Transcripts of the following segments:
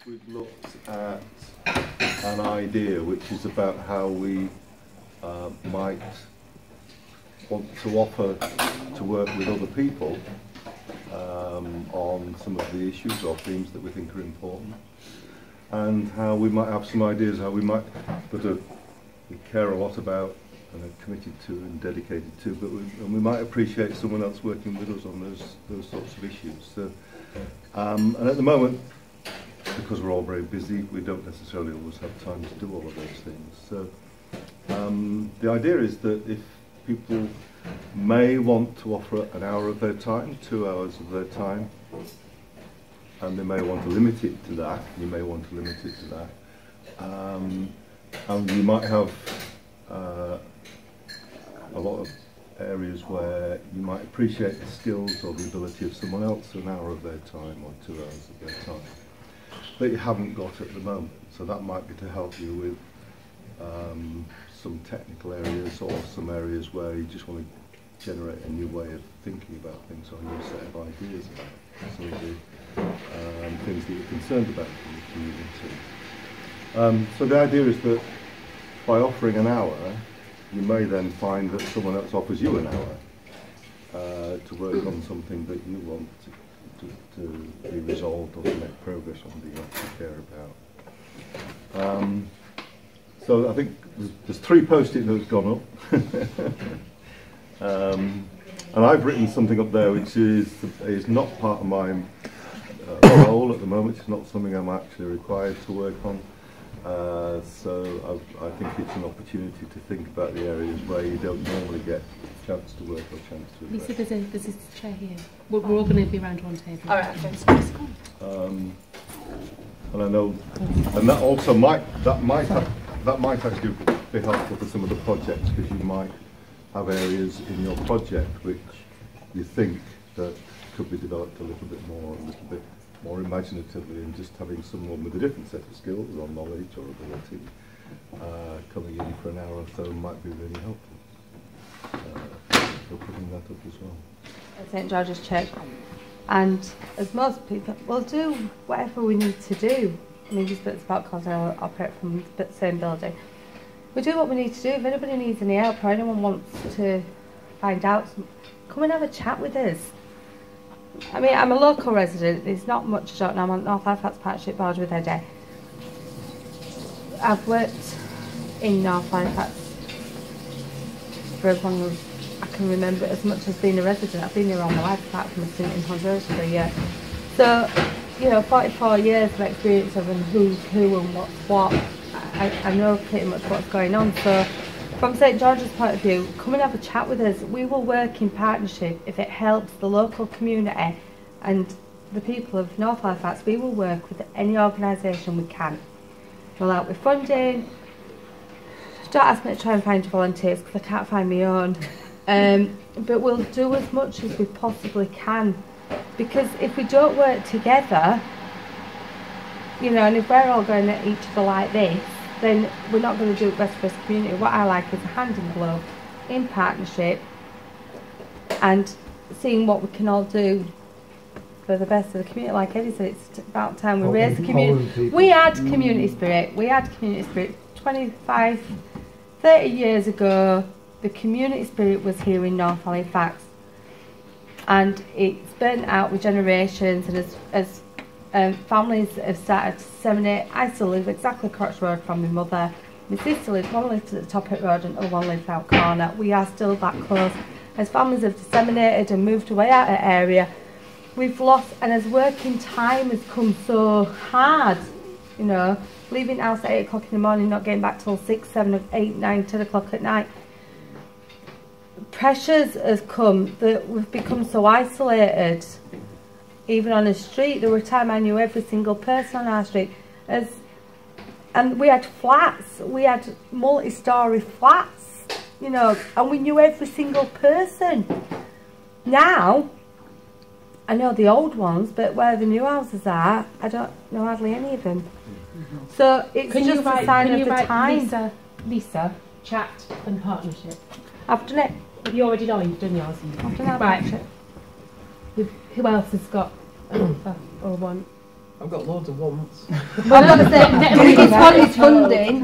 We've looked at an idea which is about how we might want to offer to work with other people on some of the issues or themes that we think are important, and how we might have some ideas how we might, that we care a lot about and are committed to and dedicated to, but we might appreciate someone else working with us on those sorts of issues. So, and at the moment, because we're all very busy, we don't necessarily always have time to do all of those things. So the idea is that if people may want to offer an hour of their time, 2 hours of their time, and they may want to limit it to that, you may want to limit it to that, and you might have a lot of areas where you might appreciate the skills or the ability of someone else, an hour of their time or 2 hours of their time, that you haven't got at the moment. So that might be to help you with some technical areas or some areas where you just want to generate a new way of thinking about things or a new set of ideas about some of the things that you're concerned about in the community. So the idea is that by offering an hour, you may then find that someone else offers you an hour to work on something that you want to be resolved or to make progress on that you actually care about. So I think there's 3 post-it notes gone up. And I've written something up there which is not part of my role at the moment. It's not something I'm actually required to work on. So I think it's an opportunity to think about the areas where you don't normally get a chance to work or a chance to address. Lisa, there's a chair here. We're all going to be around one table. All right, and I know, and that also might actually be helpful for some of the projects, because you might have areas in your project which you think that could be developed a little bit more imaginatively, and just having someone with a different set of skills or knowledge or ability coming in for an hour or so might be really helpful. So putting that up as well. At St George's Church, and as most people, we'll do whatever we need to do. I mean, just it's about because I operate from the same building. We do what we need to do. If anybody needs any help or anyone wants to find out, come and have a chat with us. I mean, I'm a local resident. There's not much I don't know. I'm on North Halifax Partnership Board with Eddie. I've worked in North Halifax for as long as I can remember, as much as being a resident. I've been here all my life, apart from a stint in Honduras for a year. So, you know, 44 years of experience of who's who and what's what. I know pretty much what's going on. So, from St George's point of view, come and have a chat with us. We will work in partnership if it helps the local community and the people of North Halifax. We will work with any organisation we can. We'll help with funding. Don't ask me to try and find volunteers because I can't find my own. But we'll do as much as we possibly can, because if we don't work together, you know, and if we're all going at each other like this, then we're not going to do it best for this community. What I like is a hand in glove, in partnership, and seeing what we can all do for the best of the community. Like Eddie said, it's about time we raise the community. We had community spirit. We had community spirit 25, 30 years ago. The community spirit was here in North Halifax, and it's burnt out with generations, and as families have started to disseminate. I still live exactly across the road from my mother. My sister lives, one lives at the top of the road and the other one lives out corner. We are still that close. As families have disseminated and moved away out of the area, we've lost, and as working time has come so hard, you know, leaving the house at 8 o'clock in the morning, not getting back till 6, 7, 8, 9, 10 o'clock at night. Pressures has come that we've become so isolated. Even on the street, there were times I knew every single person on our street. And we had flats, we had multi-storey flats, you know, and we knew every single person. Now, I know the old ones, but where the new houses are, I don't know hardly any of them. So it's just a sign of the time. Lisa, chat and partnership. I've done it. You already know you've done yours. I've done that. Right. Who else has got an offer or one? I've got loads of wants. Well, I'm going to say, it's one is funding.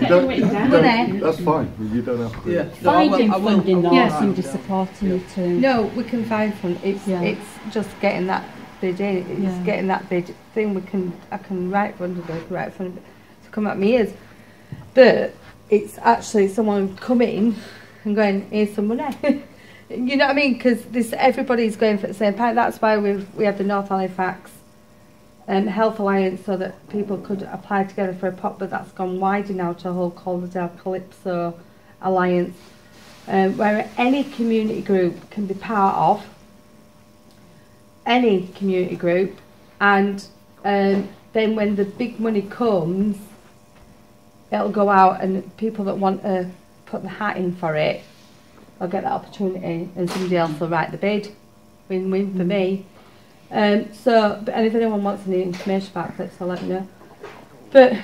Money. That's fine. You don't have to. Yeah. Finding funding though, Yeah. somebody supporting you too. No, we can find funding. It's Yeah. it's just getting that bid in. It's Yeah. getting that bid thing. I can write funding. I can write funding to come at me ears. But it's actually someone coming and going, here's some money. You know what I mean? Because everybody's going for the same part. That's why we have the North Halifax Health Alliance, so that people could apply together for a pot, but that's gone wider now to a whole Calderdale Calypso Alliance, where any community group can be part of, any community group, and then when the big money comes, it'll go out and people that want to put the hat in for it, they'll get that opportunity and somebody else will write the bid. Win-win for me. And if anyone wants any information about it, so let me know. But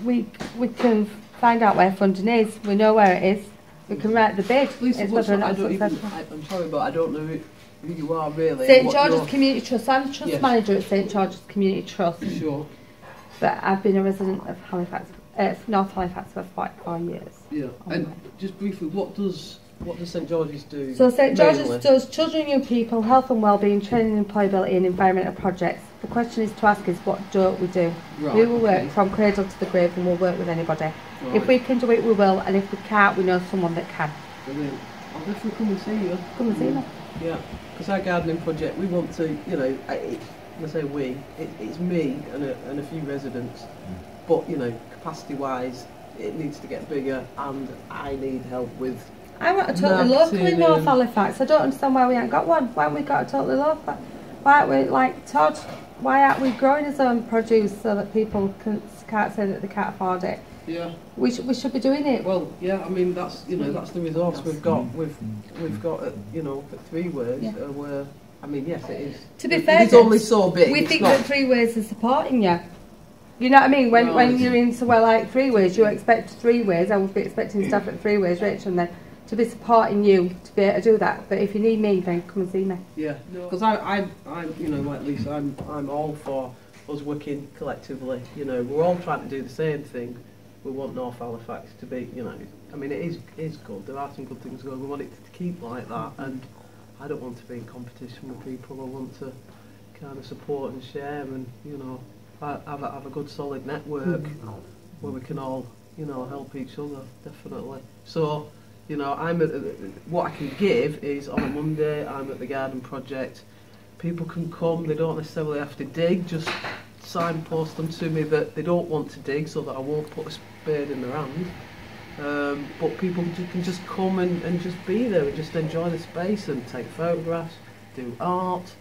we can find out where funding is. We know where it is. We can write the bid. Lisa, It's what's whether or that? not I'm sorry, but I don't know who you are really. St what George's you're- Community Trust. I'm the trust Yes. manager at St George's Community Trust. Sure. But I've been a resident of Halifax, North Halifax for 44 years. Yeah. And just briefly, what does St George's do? So St George's mainly? does children and young people, health and wellbeing, training, employability and environmental projects. The question is to ask is, what don't we do? Right, We will okay. work from cradle to the grave and we'll work with anybody. Right. If we can do it, we will, and if we can't, we know someone that can. Brilliant. I'll definitely come and see you. Come and see me. Yeah, because our gardening project, we want to, you know, when I say we, it's me and a few residents, but, you know, capacity-wise, it needs to get bigger, and I need help with. I want a totally local in North Marketing. Halifax. I don't understand why we ain't got one. Why haven't we got a totally local? Why aren't we like Todd? Why aren't we growing his own produce so that people can't say that they can't afford it? Yeah. We should be doing it. Well, yeah. I mean, that's that's the resource we've got. We've got at 3 Ways where. I mean, yes, it is. To be fair, it's only so big. we it's think not, that 3 Ways is supporting you. You know what I mean? When you're in somewhere like 3 Ways, you expect 3 Ways. I would be expecting stuff at 3 Ways, Rich, and then to be supporting you to be able to do that. But if you need me, then come and see me. Yeah, because I'm like Lisa, I'm all for us working collectively. You know, we're all trying to do the same thing. We want North Halifax to be, I mean, it is good. There are some good things going. We want it to keep like that, and I don't want to be in competition with people. I want to kind of support and share, and have a good solid network where we can all help each other. Definitely. So. What I can give is on a Monday I'm at the garden project. People can come, they don't necessarily have to dig, just signpost them to me that they don't want to dig so that I won't put a spade in their hand. But people can just come and just be there and just enjoy the space and take photographs, do art.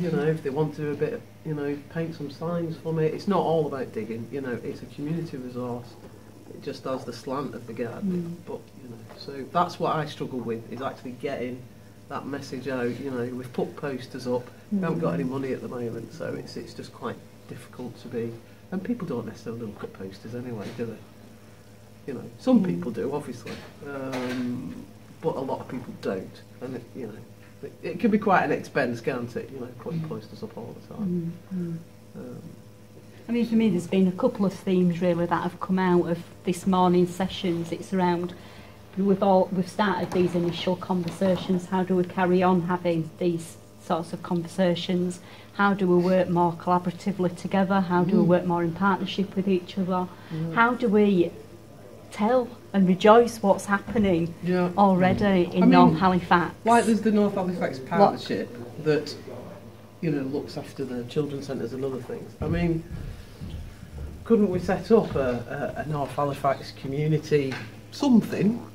If they want to do a bit of, paint some signs for me. It's not all about digging, it's a community resource. It just has the slant of the garden, but so that's what I struggle with, is actually getting that message out. We've put posters up, we haven't got any money at the moment, so it's just quite difficult to be, and people don't necessarily look at posters anyway, do they? Some people do, obviously, but a lot of people don't, and it can be quite an expense, can't it? Putting posters up all the time. I mean, for me, there's been a couple of themes really that have come out of this morning's sessions. It's around we've started these initial conversations. How do we carry on having these sorts of conversations? How do we work more collaboratively together? How do we work more in partnership with each other? How do we tell and rejoice what's happening already in North Halifax? Like there's the North Halifax partnership that looks after the children's centres and other things. I mean, couldn't we set up a North Halifax community something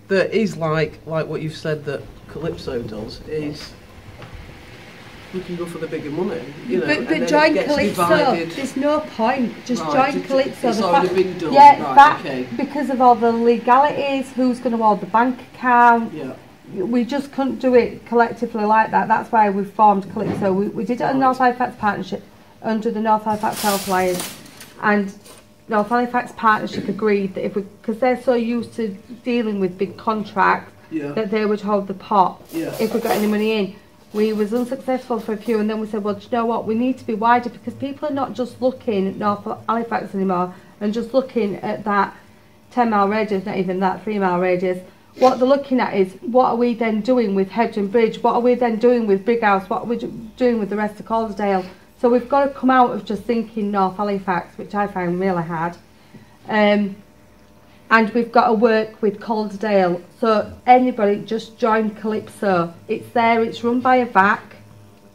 that is like what you've said that Calypso does, is we can go for the bigger money, But join Calypso, there's no point, just join Calypso. It's already been done, okay. Because of all the legalities, who's going to hold the bank account, we just couldn't do it collectively like that. That's why we formed Calypso. We did it on North Halifax Partnership under the North Halifax Health Alliance, and North Halifax Partnership agreed that because they're so used to dealing with big contracts, that they would hold the pot if we got any money in. We was unsuccessful for a few, and then we said, well, do you know what, we need to be wider, because people are not just looking at North Halifax anymore and just looking at that 10-mile radius, not even that 3-mile radius. What they're looking at is, what are we then doing with Hedge and Bridge? What are we then doing with Big House? What are we doing with the rest of Calderdale? So we've got to come out of just thinking North Halifax, which I find really hard. And we've got to work with Calderdale. So anybody, just join Calypso. It's there, it's run by a VAC.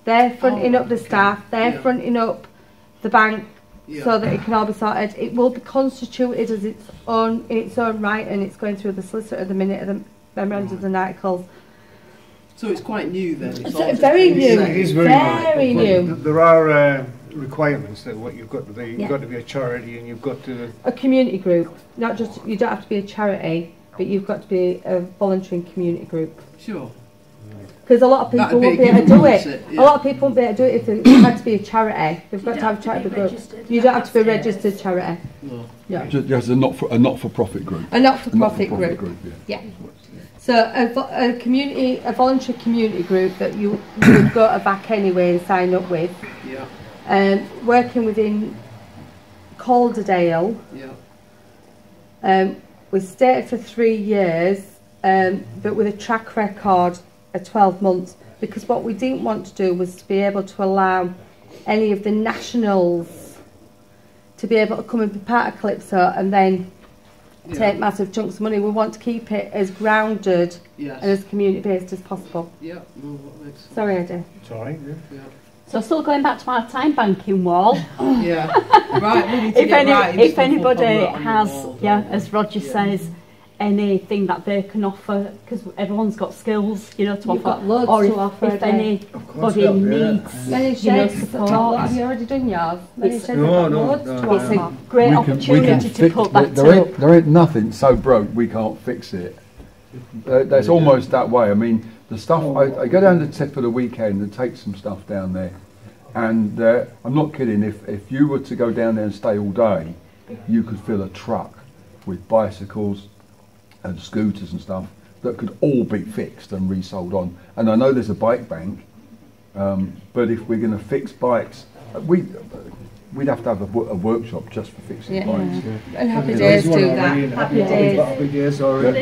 They're fronting up the staff, they're fronting up the bank, so that it can all be sorted. It will be constituted as its own, in its own right, and it's going through the solicitor at the minute of the memorandums and articles. So it's quite new then? It's So very new. It is very new. There are requirements that what you've got to be. You've got to be a charity, and you've got to a community group. Not just, you don't have to be a charity, but you've got to be a voluntary community group. Sure. Because a lot of people won't be able to do it. A lot of people won't be able to do it if they had to be a charity. They've got to have a charity group. You don't have to be a registered charity. No. Yeah. Just a not-for-profit group. A not-for-profit group. Yeah. So a voluntary community group that you would go to VAC anyway and sign up with. Yeah. Working within Calderdale. Yeah. We stayed for 3 years, but with a track record of 12 months, because what we didn't want to do was to be able to allow any of the nationals to be able to come and be part of Calypso and then take massive chunks of money. We want to keep it as grounded and as community based as possible. Yeah. No, that makes sense. Sorry, Eddie. it's all right. Yeah. So still going back to our time banking wall. Yeah. Right. We need to If anybody has, as Roger says, anything that they can offer, because everyone's got skills, you know, to You've offer. got loads or to if, offer. if anybody needs, Many you know, sheds. support. Have you already done yours? Many It's- sheds No, have got no, loads no, to no. It's offer. a great opportunity to put that up. There ain't nothing so broke we can't fix it. That's almost that way. I mean, the stuff, I go down to the tip of the weekend and take some stuff down there. And I'm not kidding, if you were to go down there and stay all day, you could fill a truck with bicycles and scooters and stuff that could all be fixed and resold on. And I know there's a bike bank, but if we're going to fix bikes, we'd have to have a workshop just for fixing bikes. And Happy Days do that. Happy Days. Happy Days already.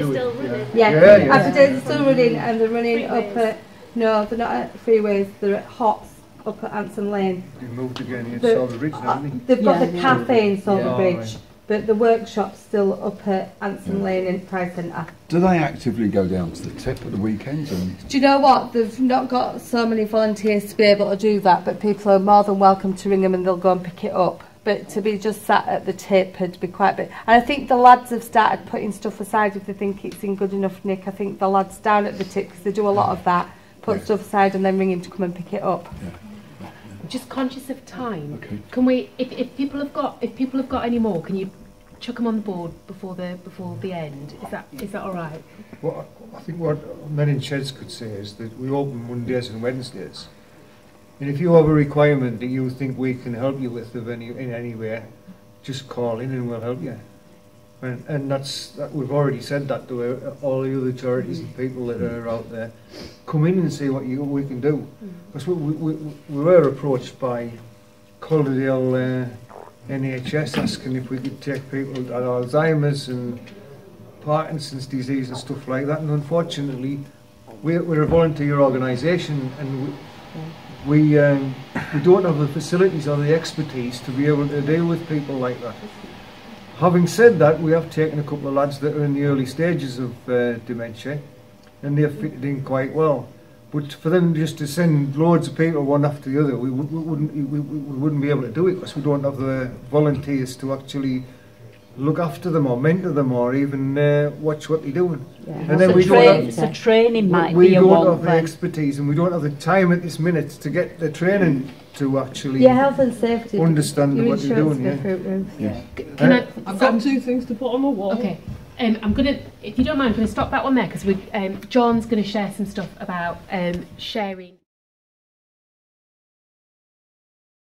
Yeah. Yeah. Happy Days are still running, and they're running up at, no, they're not at Freeways, they're at Hots up at Anson Lane. They moved again. You saw the bridge, haven't They've got Yeah. the cafe in Silver Yeah. Bridge, but the workshop's still up at Anson Lane in Price Centre. Do they actively go down to the tip at the weekends? And Do you know what? They've not got so many volunteers to be able to do that, but people are more than welcome to ring them and they'll go and pick it up. But to be just sat at the tip would be quite big. And I think the lads have started putting stuff aside if they think it's in good enough nick. I think the lads down at the tip, because they do a lot of that, put stuff aside and then ring him to come and pick it up. Just conscious of time. Okay. Can we, if people have got any more, can you chuck them on the board before the end? Is that all right? Well, I think what Men in Sheds could say is that we open Mondays and Wednesdays. And if you have a requirement that you think we can help you with in any way, just call in and we'll help you. And we've already said that to all the other charities and people that are out there. Come in and see what we can do. Because we were approached by Calderdale NHS asking if we could take people that had Alzheimer's and Parkinson's disease and stuff like that. And unfortunately, we're a volunteer organisation, and we don't have the facilities or the expertise to be able to deal with people like that. Having said that, we have taken a couple of lads that are in the early stages of dementia, and they've fitted in quite well. But for them just to send loads of people one after the other, we wouldn't be able to do it, because we don't have the volunteers to actually look after them or mentor them or even watch what they're doing. Yeah. And then we don't have, So training might we be a don't one have the then. expertise, and we don't have the time at this minute to get the training to actually Yeah, health and safety. understand Your what they're insurance doing. go through the roof. yeah. Can I? I've got 2 things to put on my wall. Okay. I'm gonna, if you don't mind, I'm gonna stop that one there, because John's gonna share some stuff about sharing.